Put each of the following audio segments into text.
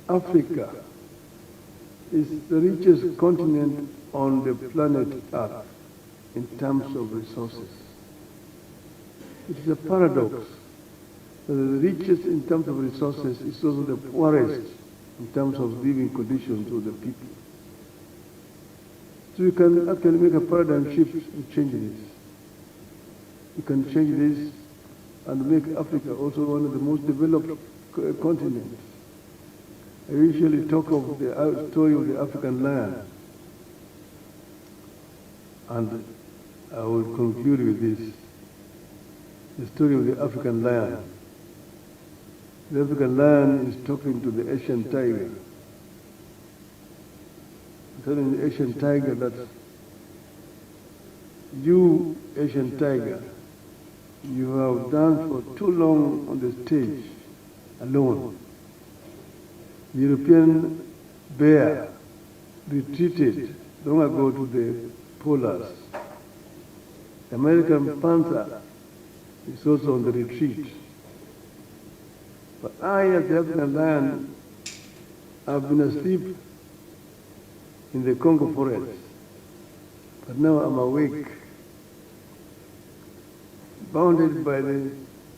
Africa is the richest continent on the planet Earth in terms of resources. It is a paradox that the richest in terms of resources is also the poorest in terms of living conditions of the people. So you can actually make a paradigm shift to change this. You can change this and make Africa also one of the most developed continents. I usually talk of the story of the African lion, and I will conclude with this. The story of the African lion. The African lion is talking to the Asian tiger, telling the Asian tiger that you, Asian tiger, you have danced for too long on the stage alone. The European bear retreated long ago to the polars. The American panther is also on the retreat. But I, as the African lion, have been asleep in the Congo forest. But now I'm awake, bounded by the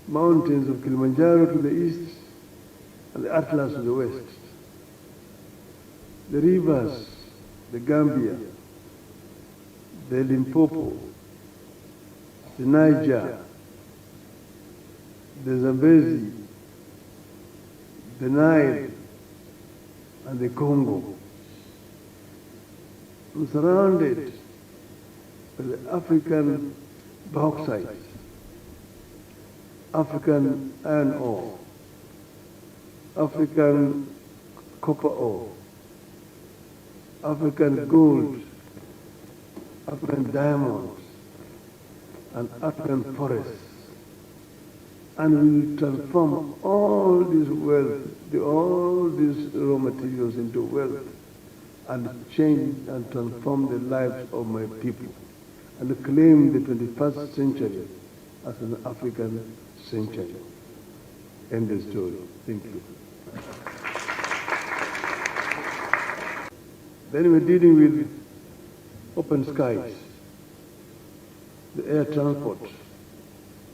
mountains of Kilimanjaro to the east and the Atlas to the west. The rivers, the Gambia, the Limpopo, the Niger, the Zambezi, the Nile, and the Congo. I'm surrounded by the African bauxite, African iron ore, African copper ore, African gold, African diamonds, and African forests. And we will transform all this wealth, all these raw materials into wealth, and change and transform the lives of my people, and claim the 21st century as an African century. End the story. Thank you. Then we're dealing with open skies, the air transport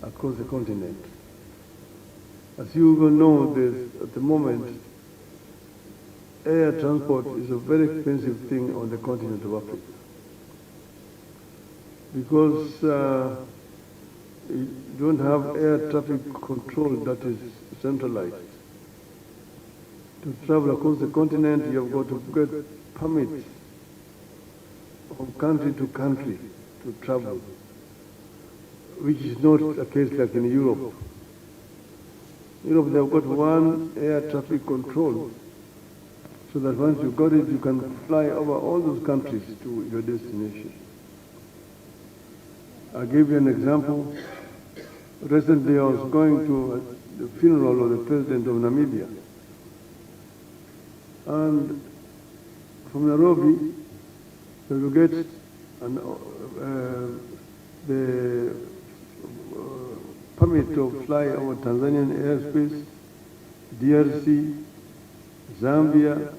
across the continent. As you will know, at the moment, air transport is a very expensive thing on the continent of Africa, because you don't have air traffic control that is centralized. To travel across the continent, you have got to get permits from country to country to travel, which is not a case like in Europe. Europe, they've got one air traffic control, so that once you got it, you can fly over all those countries to your destination. I'll give you an example. Recently, I was going to the funeral of the president of Namibia. And from Nairobi, you get the permit to fly over Tanzanian airspace, DRC, Zambia,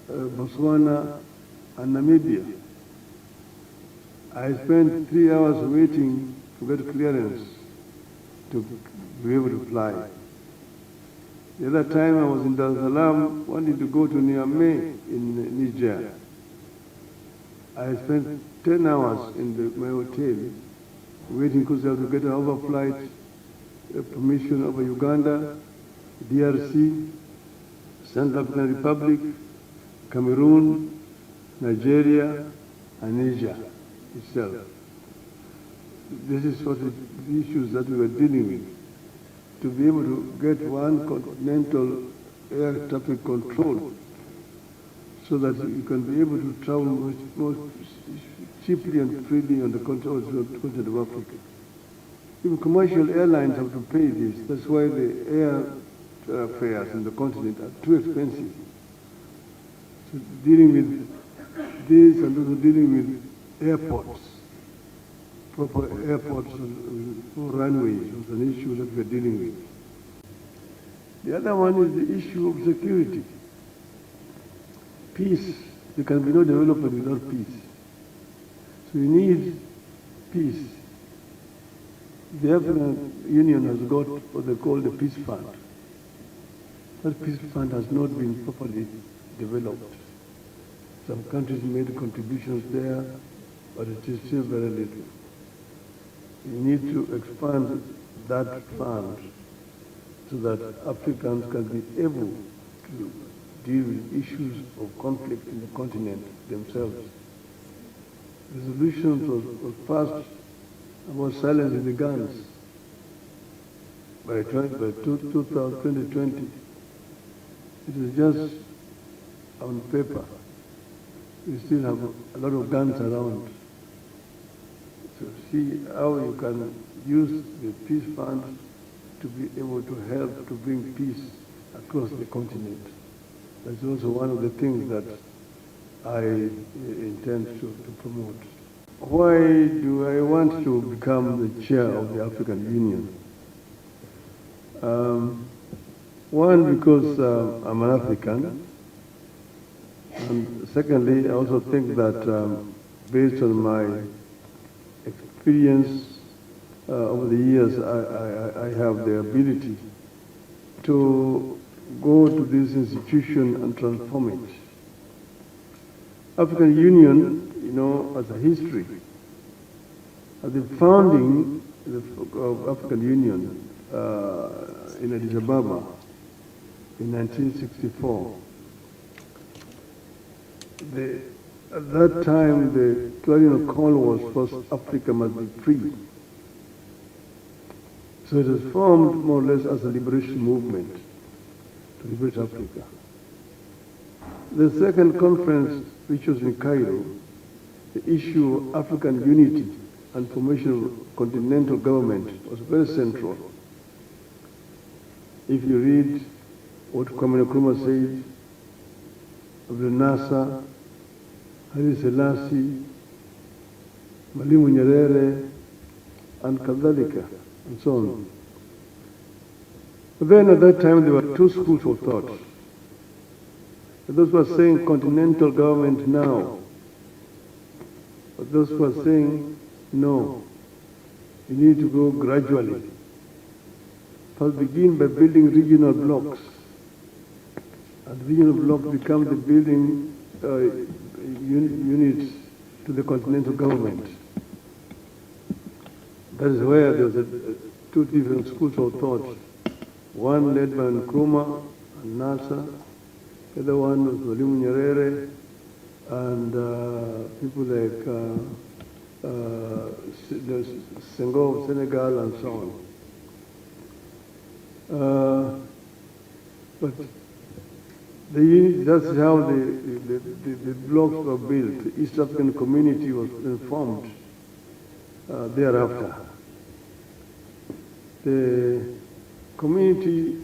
Botswana, and Namibia. I spent 3 hours waiting to get clearance to be able to fly. The other time I was in Dar es Salaam, wanting to go to Niamey in Niger. I spent 10 hours in my hotel waiting because I have to get an overflight permission over Uganda, DRC, Central African Republic, Cameroon, Nigeria, and Niger itself. This is what the issues that we are dealing with. To be able to get one continental air traffic control so that you can be able to travel much more cheaply and freely on the continent of Africa. Even commercial airlines have to pay this. That's why the air fares in the continent are too expensive. So dealing with this and also dealing with airports, proper airports or runways was an issue that we're dealing with. The other one is the issue of security. Peace. There can be no development without peace. So you need peace. The African Union has got what they call the Peace Fund. That Peace Fund has not been properly developed. Some countries made contributions there, but it is still very little. You need to expand that fund so that Africans can be able to deal with issues of conflict in the continent themselves. Resolutions was passed about silencing the guns by 2020. It is just on paper. We still have a lot of guns around. So see how you can use the peace fund to be able to help to bring peace across the continent. That's also one of the things that I intend to promote. Why do I want to become the chair of the African Union? One, because I'm an African. And secondly, I also think that based on my experience over the years, I have the ability to go to this institution and transform it. African Union, you know, has a history. At the founding of African Union in Addis Ababa in 1964, at that time the clarion call was first Africa must be free. So it was formed more or less as a liberation movement to liberate Africa. The second conference, which was in Cairo, the issue of African unity and formation of continental government was very central. If you read what Kwame Nkrumah said of the NASA, Haile Selassie, Mwalimu Nyerere, and Kadhalika, and so on. But then at that time there were two schools of thought. Those who were saying continental government now, but those who were saying no, you need to go gradually. First begin by building regional blocks, and regional blocks become the building units to the continental government. That is where there was two different schools of thought. One led by Nkrumah and NASA, the other one was Mwalimu Nyerere, and people like Senghor of Senegal and so on. But that's how the blocks were built. The East African community was formed thereafter. The community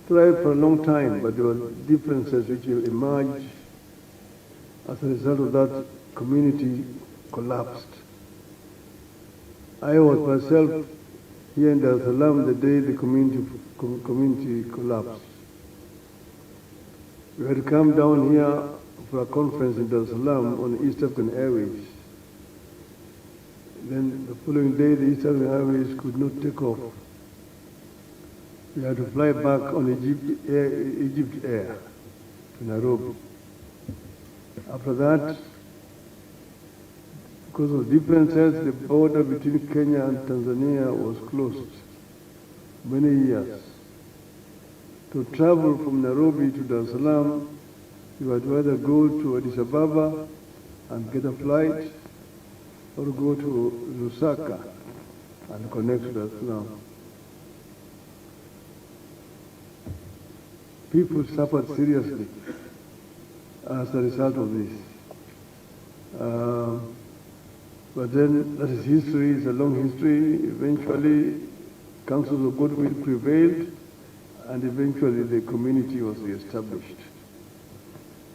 thrived for a long time, but there were differences which emerged. As a result of that, community collapsed. I was myself here in Dar es Salaam the day the community collapsed. We had come down here for a conference in Dar es Salaam on East African Airways. Then the following day, the East African Airways could not take off. We had to fly back on Egypt Air to Nairobi. After that, because of differences, the border between Kenya and Tanzania was closed many years. To travel from Nairobi to Dar es Salaam, you had to either go to Addis Ababa and get a flight, or go to Lusaka and connect to Dar es Salaam. People suffered seriously as a result of this. But then that is history, it's a long history. Eventually, councils of goodwill prevailed, and eventually the community was reestablished.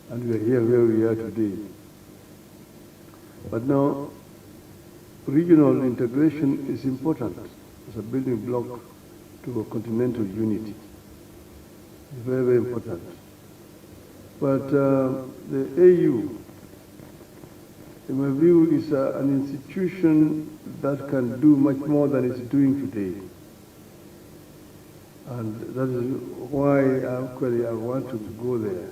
And we are here where we are today. But now, regional integration is important as a building block to a continental unity. It's very, very important. But the AU, in my view, is an institution that can do much more than it's doing today. And that is why actually I want to go there.